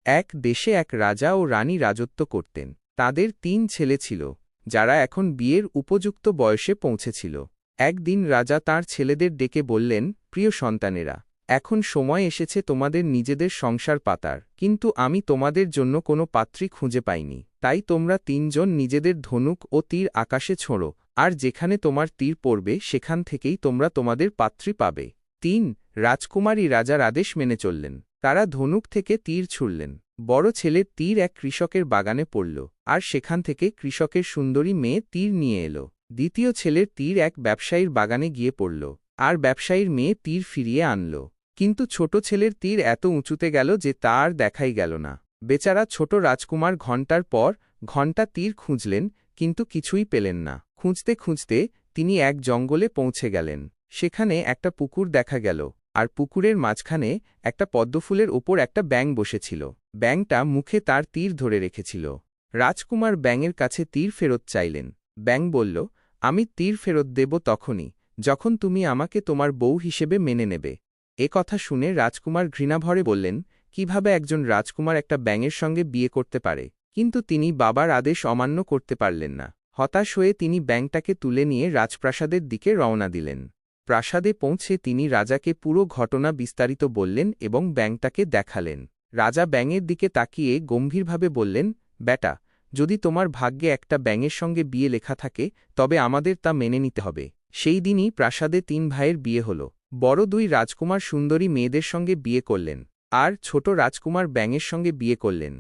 এক দেশে এক রাজা ও রানী রাজত্ব করতেন। তাদের ৩ ছেলে ছিল, যারা এখন বিয়ের উপযুক্ত বয়সে পৌঁছেছিল। একদিন রাজা তাঁর ছেলেদের ডেকে বললেন, প্রিয় সন্তানেরা, এখন সময় এসেছে তোমাদের নিজেদের সংসার পাতার, কিন্তু আমি তোমাদের জন্য কোনো পাত্রী খুঁজে পাইনি। তাই তোমরা ৩ জন নিজেদের ধনুক ও তীর আকাশে ছোঁড়ো, আর যেখানে তোমার তীর পড়বে সেখান থেকেই তোমরা তোমাদের পাত্রী পাবে। ৩ রাজকুমারী রাজার আদেশ মেনে চললেন। তারা ধনুক থেকে তীর ছুড়লেন। বড় ছেলের তীর এক কৃষকের বাগানে পড়ল, আর সেখান থেকে কৃষকের সুন্দরী মেয়ে তীর নিয়ে এলো। দ্বিতীয় ছেলের তীর এক ব্যবসায়ীর বাগানে গিয়ে পড়ল, আর ব্যবসায়ীর মেয়ে তীর ফিরিয়ে আনল। কিন্তু ছোট ছেলের তীর এত উঁচুতে গেল যে তা আর দেখাই গেল না। বেচারা ছোট রাজকুমার ঘণ্টার পর ঘণ্টা তীর খুঁজলেন, কিন্তু কিছুই পেলেন না। খুঁজতে খুঁজতে তিনি এক জঙ্গলে পৌঁছে গেলেন। সেখানে একটা পুকুর দেখা গেল, আর পুকুরের মাঝখানে একটা পদ্মফুলের ওপর একটা ব্যাঙ বসেছিল। ব্যাঙটা মুখে তার তীর ধরে রেখেছিল। রাজকুমার ব্যাঙের কাছে তীর ফেরত চাইলেন। ব্যাঙ বলল, আমি তীর ফেরত দেব তখনই, যখন তুমি আমাকে তোমার বউ হিসেবে মেনে নেবে। এ কথা শুনে রাজকুমার ঘৃণাভরে বললেন, কিভাবে একজন রাজকুমার একটা ব্যাঙের সঙ্গে বিয়ে করতে পারে? কিন্তু তিনি বাবার আদেশ অমান্য করতে পারলেন না। হতাশ হয়ে তিনি ব্যাঙটাকে তুলে নিয়ে রাজপ্রাসাদের দিকে রওনা দিলেন। প্রাসাদে পৌঁছে তিনি রাজাকে পুরো ঘটনা বিস্তারিত বললেন এবং ব্যাঙটাকে দেখালেন। রাজা ব্যাঙের দিকে তাকিয়ে গম্ভীরভাবে বললেন, বেটা, যদি তোমার ভাগ্যে একটা ব্যাঙের সঙ্গে বিয়ে লেখা থাকে, তবে আমাদের তা মেনে নিতে হবে। সেই দিনই প্রাসাদে ৩ ভাইয়ের বিয়ে হল। বড় ২ রাজকুমার সুন্দরী মেয়েদের সঙ্গে বিয়ে করলেন, আর ছোট রাজকুমার ব্যাঙের সঙ্গে বিয়ে করলেন।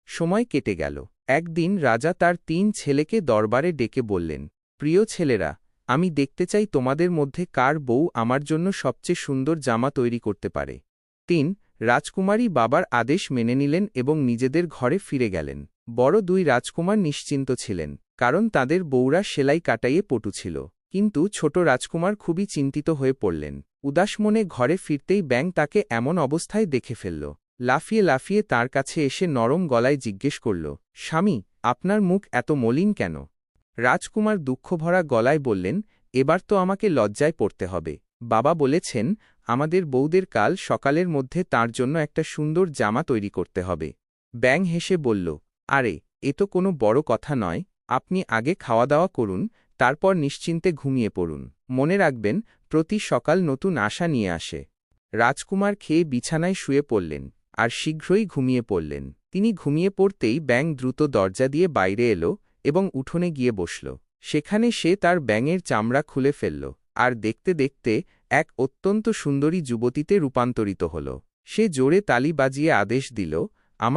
সময় কেটে গেল। একদিন রাজা তার ৩ ছেলেকে দরবারে ডেকে বললেন, প্রিয় ছেলেরা, আমি দেখতে চাই তোমাদের মধ্যে কার বউ আমার জন্য সবচেয়ে সুন্দর জামা তৈরি করতে পারে। ৩ রাজকুমারী বাবার আদেশ মেনে নিলেন এবং নিজেদের ঘরে ফিরে গেলেন। বড় ২ রাজকুমার নিশ্চিন্ত ছিলেন, কারণ তাদের বউরা সেলাই কাটাইয়ে পটু ছিল। কিন্তু ছোট রাজকুমার খুবই চিন্তিত হয়ে পড়লেন। উদাস মনে ঘরে ফিরতেই ব্যাঙ তাকে এমন অবস্থায় দেখে ফেলল। লাফিয়ে লাফিয়ে তার কাছে এসে নরম গলায় জিজ্ঞেস করল, স্বামী, আপনার মুখ এত মলিন কেন? রাজকুমার দুঃখভরা গলায় বললেন, এবার তো আমাকে লজ্জায় পড়তে হবে। বাবা বলেছেন, আমাদের বউদের কাল সকালের মধ্যে তার জন্য একটা সুন্দর জামা তৈরি করতে হবে। ব্যাঙ হেসে বলল, আরে, এ তো কোনো বড় কথা নয়। আপনি আগে খাওয়া দাওয়া করুন, তারপর নিশ্চিন্তে ঘুমিয়ে পড়ুন। মনে রাখবেন, প্রতি সকাল নতুন আশা নিয়ে আসে। রাজকুমার খেয়ে বিছানায় শুয়ে পড়লেন, আর শীঘ্রই ঘুমিয়ে পড়লেন। তিনি ঘুমিয়ে পড়তেই ব্যাঙ দ্রুত দরজা দিয়ে বাইরে এলো এবং উঠোনে গিয়ে বসল। সেখানে সে তার ব্যাঙের চামড়া খুলে ফেলল, আর দেখতে দেখতে এক অত্যন্ত সুন্দরী যুবতীতে রূপান্তরিত হল। সে জোরে তালি বাজিয়ে আদেশ দিল,